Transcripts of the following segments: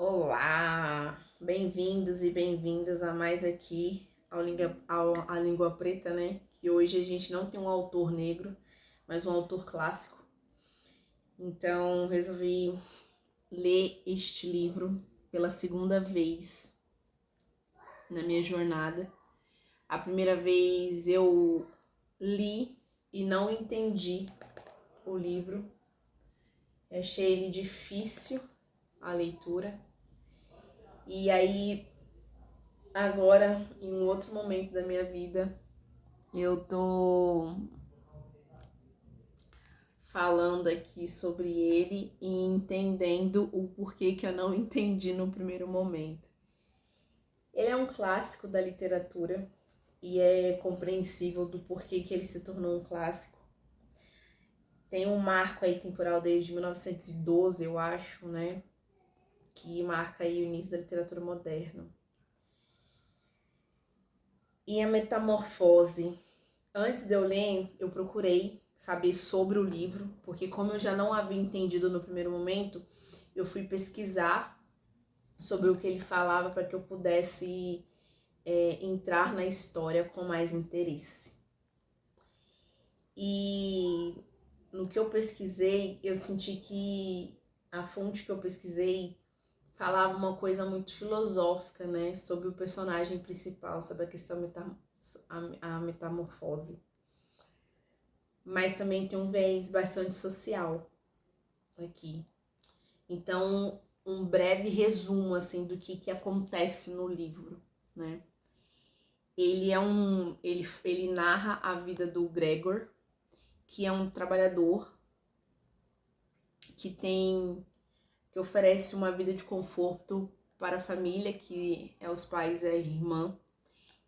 Olá, bem-vindos e bem-vindas a mais aqui a Língua Preta, né? Que hoje a gente não tem um autor negro, mas um autor clássico. Então, resolvi ler este livro pela segunda vez na minha jornada. A primeira vez eu li e não entendi o livro. Achei ele difícil a leitura. E aí agora, em um outro momento da minha vida, eu tô falando aqui sobre ele e entendendo o porquê que eu não entendi no primeiro momento. Ele é um clássico da literatura e é compreensível do porquê que ele se tornou um clássico. Tem um marco aí temporal desde 1912, eu acho, né? Que marca aí o início da literatura moderna. E a metamorfose. Antes de eu ler, eu procurei saber sobre o livro, porque como eu já não havia entendido no primeiro momento, eu fui pesquisar sobre o que ele falava para que eu pudesse entrar na história com mais interesse. E no que eu pesquisei, eu senti que a fonte que eu pesquisei falava uma coisa muito filosófica, né, sobre o personagem principal, sobre a questão a metamorfose. Mas também tem um viés bastante social aqui. Então, um breve resumo assim do que acontece no livro, né? Ele narra a vida do Gregor, que é um trabalhador que oferece uma vida de conforto para a família, que é os pais e a irmã.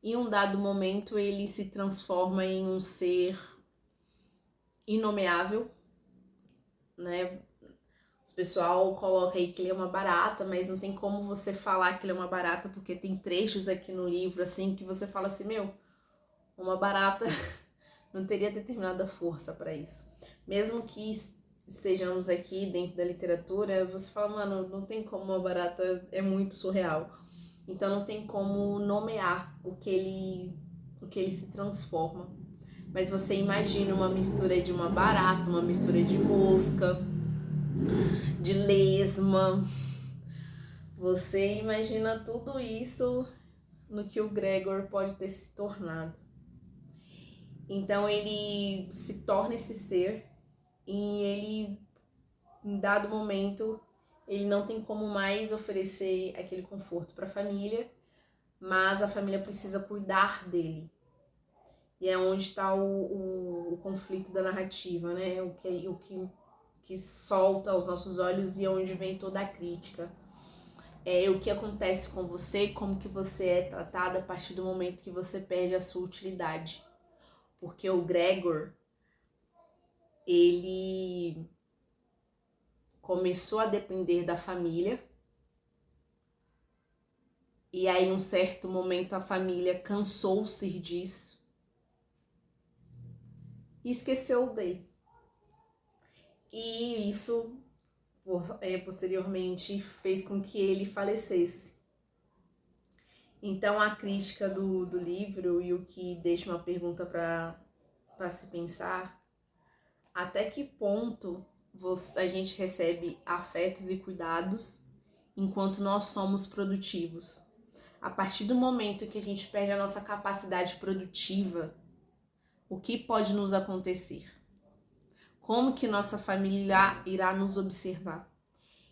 Em um dado momento, ele se transforma em um ser inomeável, né? O pessoal coloca aí que ele é uma barata, mas não tem como você falar que ele é uma barata, porque tem trechos aqui no livro, assim, que você fala assim, uma barata não teria determinada força para isso. Mesmo que estejamos aqui dentro da literatura, você fala, mano, não tem como uma barata, é muito surreal. Então não tem como nomear o que ele se transforma. Mas você imagina uma mistura de uma barata, uma mistura de mosca, de lesma. Você imagina tudo isso no que o Gregor pode ter se tornado. Então ele se torna esse ser e ele, em dado momento, ele não tem como mais oferecer aquele conforto para a família, mas a família precisa cuidar dele. E é onde está o conflito da narrativa, né? O que solta aos nossos olhos e é onde vem toda a crítica. É o que acontece com você, como que você é tratada a partir do momento que você perde a sua utilidade. Porque o Gregor, ele começou a depender da família e aí em um certo momento a família cansou-se disso e esqueceu dele. E isso posteriormente fez com que ele falecesse. Então a crítica do livro e o que deixa uma pergunta para se pensar, até que ponto a gente recebe afetos e cuidados enquanto nós somos produtivos? A partir do momento que a gente perde a nossa capacidade produtiva, o que pode nos acontecer? Como que nossa família irá nos observar?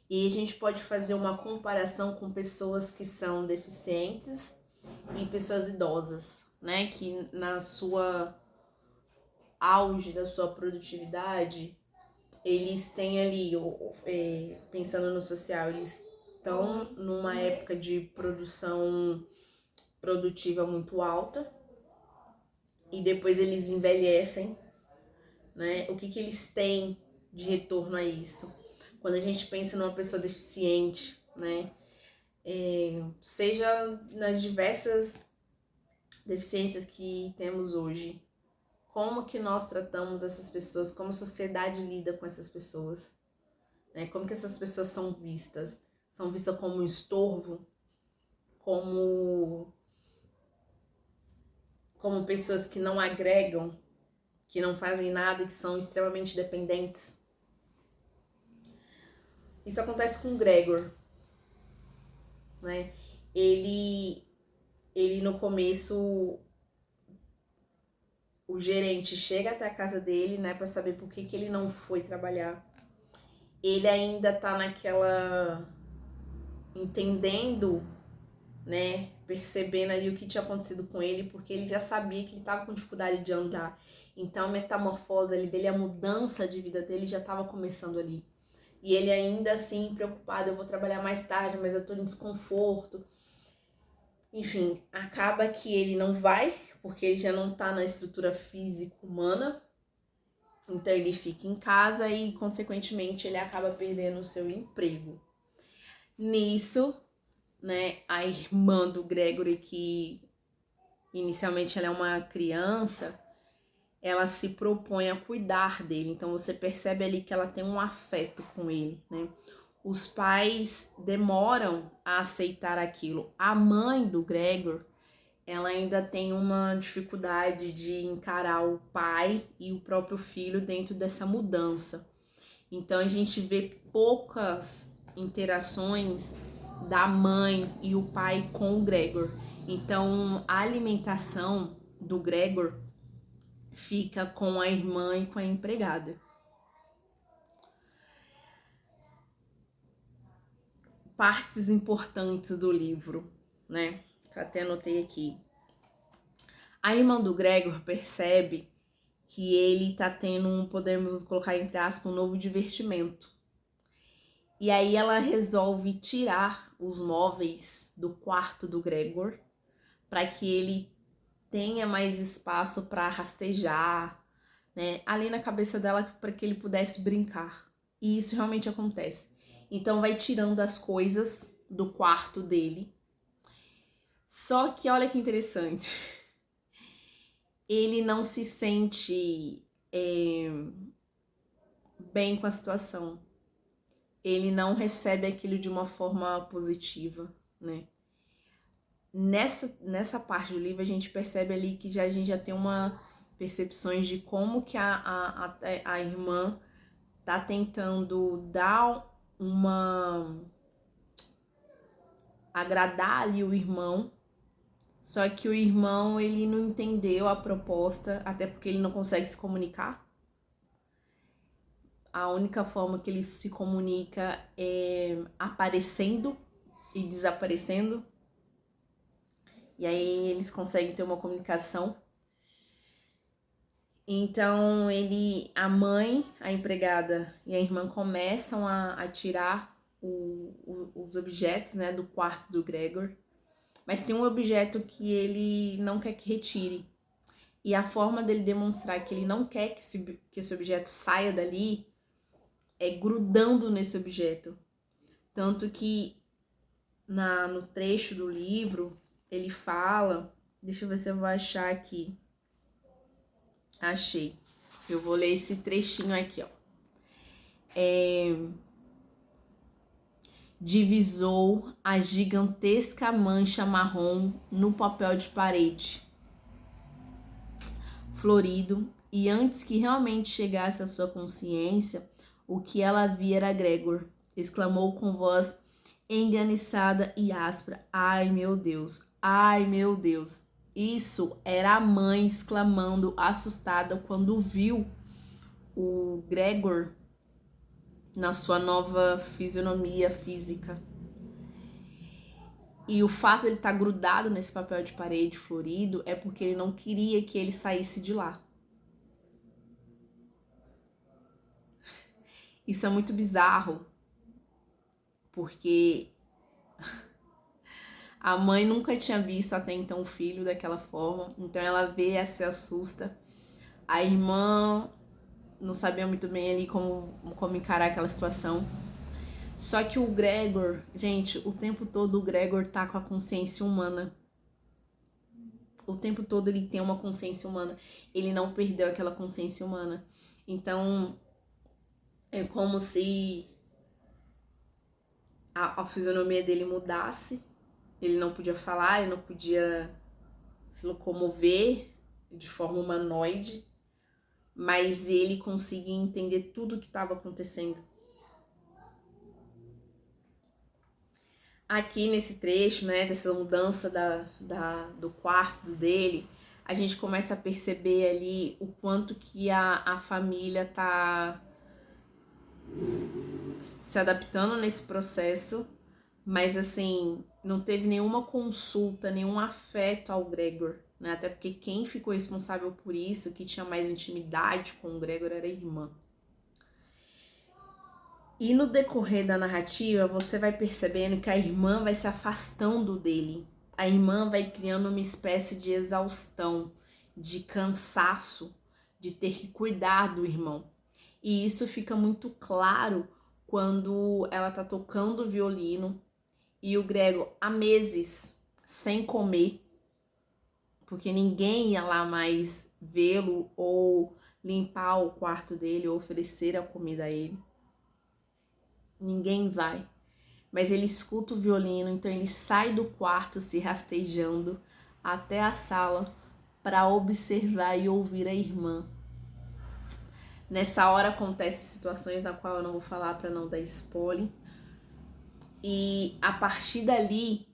E a gente pode fazer uma comparação com pessoas que são deficientes e pessoas idosas, né? Que na sua auge da sua produtividade, eles têm ali, pensando no social, eles estão numa época de produção produtiva muito alta e depois eles envelhecem, né? O que eles têm de retorno a isso? Quando a gente pensa numa pessoa deficiente, né? Seja nas diversas deficiências que temos hoje, como que nós tratamos essas pessoas, como a sociedade lida com essas pessoas, né? Como que essas pessoas são vistas? são vistas como um estorvo, como pessoas que não agregam, que não fazem nada e que são extremamente dependentes. Isso acontece com o Gregor, né? Ele no começo, o gerente chega até a casa dele, né, para saber por que ele não foi trabalhar. Ele ainda tá naquela, entendendo, né, percebendo ali o que tinha acontecido com ele, porque ele já sabia que ele tava com dificuldade de andar. Então a metamorfose ali dele, a mudança de vida dele já tava começando ali. E ele ainda assim preocupado, eu vou trabalhar mais tarde, mas eu tô em desconforto. Enfim, acaba que ele não vai, porque ele já não tá na estrutura física humana. Então ele fica em casa e, consequentemente, ele acaba perdendo o seu emprego. Nisso, né, a irmã do Gregory, que inicialmente ela é uma criança, ela se propõe a cuidar dele. Então você percebe ali que ela tem um afeto com ele, né? Os pais demoram a aceitar aquilo. A mãe do Gregor, ela ainda tem uma dificuldade de encarar o pai e o próprio filho dentro dessa mudança. Então a gente vê poucas interações da mãe e o pai com o Gregor. Então a alimentação do Gregor fica com a irmã e com a empregada. Partes importantes do livro, né? Que eu até anotei aqui. A irmã do Gregor percebe que ele tá tendo podemos colocar entre aspas, um novo divertimento. E aí ela resolve tirar os móveis do quarto do Gregor para que ele tenha mais espaço para rastejar, né? Ali na cabeça dela para que ele pudesse brincar. E isso realmente acontece. Então vai tirando as coisas do quarto dele. Só que olha que interessante. Ele não se sente bem com a situação. Ele não recebe aquilo de uma forma positiva, né? Nessa parte do livro a gente percebe ali que a gente já tem uma percepções de como que a irmã tá tentando dar agradar ali o irmão, só que o irmão ele não entendeu a proposta, até porque ele não consegue se comunicar. A única forma que ele se comunica é aparecendo e desaparecendo. E aí eles conseguem ter uma comunicação. Então a mãe, a empregada e a irmã começam a tirar os objetos, né, do quarto do Gregor. Mas tem um objeto que ele não quer que retire. E a forma dele demonstrar que ele não quer que esse objeto saia dali é grudando nesse objeto. Tanto que no trecho do livro ele fala, deixa eu ver se eu vou achar aqui. Achei. Eu vou ler esse trechinho aqui, ó. Divisou a gigantesca mancha marrom no papel de parede florido, e antes que realmente chegasse à sua consciência, o que ela via era Gregor. Exclamou com voz enganiçada e áspera: ai meu Deus, ai meu Deus. Isso era a mãe exclamando, assustada, quando viu o Gregor na sua nova fisionomia física. E o fato de ele estar grudado nesse papel de parede florido é porque ele não queria que ele saísse de lá. Isso é muito bizarro, porque a mãe nunca tinha visto até então o filho daquela forma, então ela vê, se assusta. A irmã não sabia muito bem ali como encarar aquela situação. Só que o Gregor, gente, o tempo todo o Gregor tá com a consciência humana. O tempo todo ele tem uma consciência humana. Ele não perdeu aquela consciência humana. Então, é como se a fisionomia dele mudasse, ele não podia falar, ele não podia se locomover de forma humanoide, mas ele conseguia entender tudo o que estava acontecendo. Aqui nesse trecho, né, dessa mudança do quarto dele, a gente começa a perceber ali o quanto que a família tá se adaptando nesse processo, mas assim, não teve nenhuma consulta, nenhum afeto ao Gregor, né? Até porque quem ficou responsável por isso, que tinha mais intimidade com o Gregor, era a irmã. E no decorrer da narrativa, você vai percebendo que a irmã vai se afastando dele. A irmã vai criando uma espécie de exaustão, de cansaço, de ter que cuidar do irmão. E isso fica muito claro quando ela tá tocando violino e o Gregor há meses sem comer, porque ninguém ia lá mais vê-lo ou limpar o quarto dele ou oferecer a comida a ele. Ninguém vai. Mas ele escuta o violino, então ele sai do quarto se rastejando até a sala para observar e ouvir a irmã. Nessa hora acontecem situações na qual eu não vou falar para não dar spoiler. E a partir dali,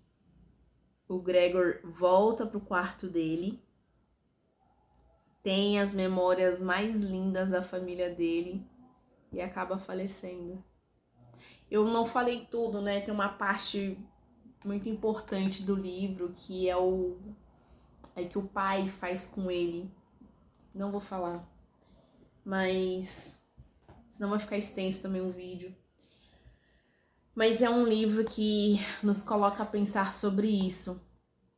o Gregor volta pro quarto dele, tem as memórias mais lindas da família dele e acaba falecendo. Eu não falei tudo, né? Tem uma parte muito importante do livro que é que o pai faz com ele. Não vou falar, mas senão vai ficar extenso também o vídeo. Mas é um livro que nos coloca a pensar sobre isso,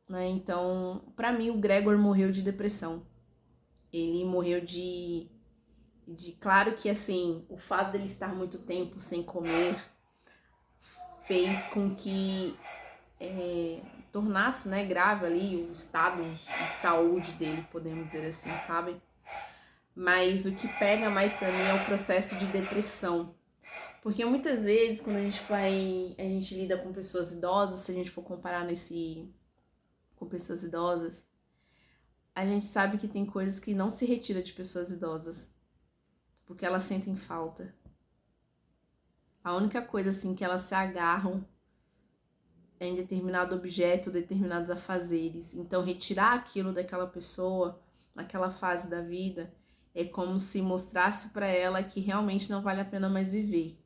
né? Então, para mim, o Gregor morreu de depressão. Ele morreu claro que assim, o fato dele estar muito tempo sem comer fez com que tornasse, né, grave ali o estado de saúde dele, podemos dizer assim, sabe? Mas o que pega mais pra mim é o processo de depressão. Porque muitas vezes, quando a gente lida com pessoas idosas, se a gente for comparar com pessoas idosas, a gente sabe que tem coisas que não se retira de pessoas idosas, porque elas sentem falta. A única coisa, assim, que elas se agarram é em determinado objeto, determinados afazeres. Então, retirar aquilo daquela pessoa, naquela fase da vida, é como se mostrasse para ela que realmente não vale a pena mais viver.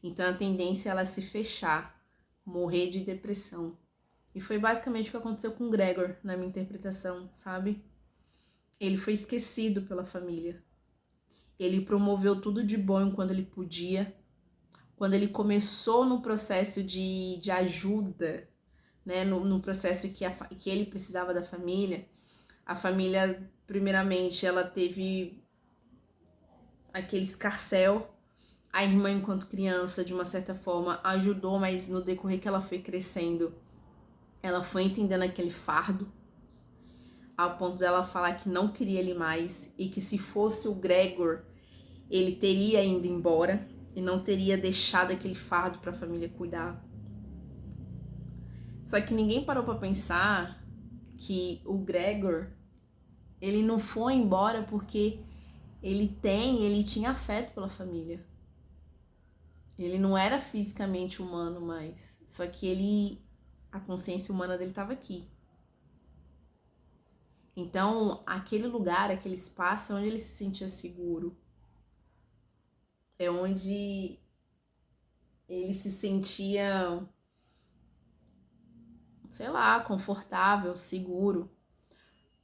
Então, a tendência é ela se fechar, morrer de depressão. E foi basicamente o que aconteceu com o Gregor, na minha interpretação, sabe? Ele foi esquecido pela família. Ele promoveu tudo de bom enquanto ele podia. Quando ele começou no processo de ajuda, né, no processo que ele precisava da família, a família, primeiramente, ela teve aquele escarcéu. A irmã, enquanto criança, de uma certa forma, ajudou, mas no decorrer que ela foi crescendo, ela foi entendendo aquele fardo, ao ponto dela falar que não queria ele mais e que se fosse o Gregor, ele teria ido embora e não teria deixado aquele fardo para a família cuidar. Só que ninguém parou para pensar que o Gregor, ele não foi embora porque ele tinha afeto pela família. Ele não era fisicamente humano mais, só que a consciência humana dele estava aqui. Então, aquele lugar, aquele espaço é onde ele se sentia seguro. É onde ele se sentia, sei lá, confortável, seguro.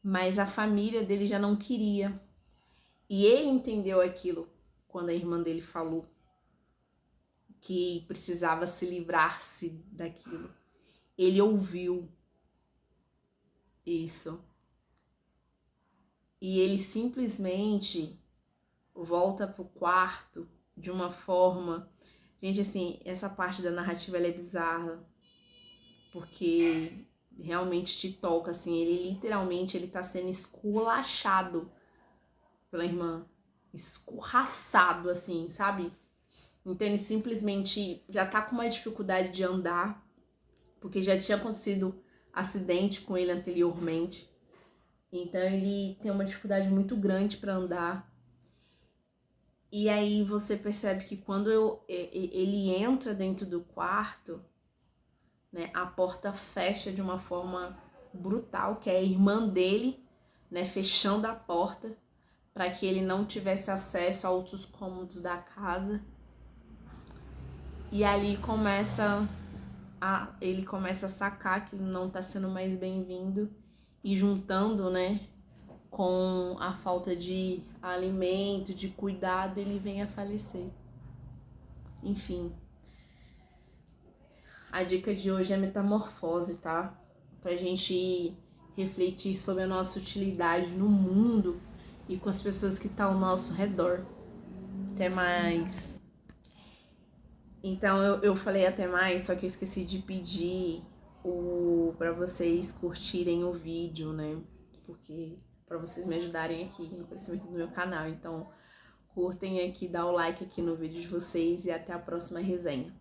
Mas a família dele já não queria. E ele entendeu aquilo quando a irmã dele falou que precisava se livrar-se daquilo. Ele ouviu isso. E ele simplesmente volta pro quarto de uma forma... Gente, assim, essa parte da narrativa ela é bizarra. Porque realmente te toca, assim. Ele literalmente ele tá sendo esculachado pela irmã. Escorraçado, assim, sabe? Então ele simplesmente já tá com uma dificuldade de andar, porque já tinha acontecido acidente com ele anteriormente. Então ele tem uma dificuldade muito grande para andar. E aí você percebe que quando ele entra dentro do quarto, né, a porta fecha de uma forma brutal, que é a irmã dele, né, fechando a porta para que ele não tivesse acesso a outros cômodos da casa. E ali ele começa a sacar que ele não está sendo mais bem-vindo, e juntando, né, com a falta de alimento, de cuidado, ele vem a falecer. Enfim, a dica de hoje é metamorfose, tá? Pra gente refletir sobre a nossa utilidade no mundo e com as pessoas que estão ao nosso redor. Até mais. Então eu falei até mais, só que eu esqueci de pedir para vocês curtirem o vídeo, né? Porque para vocês me ajudarem aqui no crescimento do meu canal. Então, curtem aqui, dá o like aqui no vídeo de vocês e até a próxima resenha.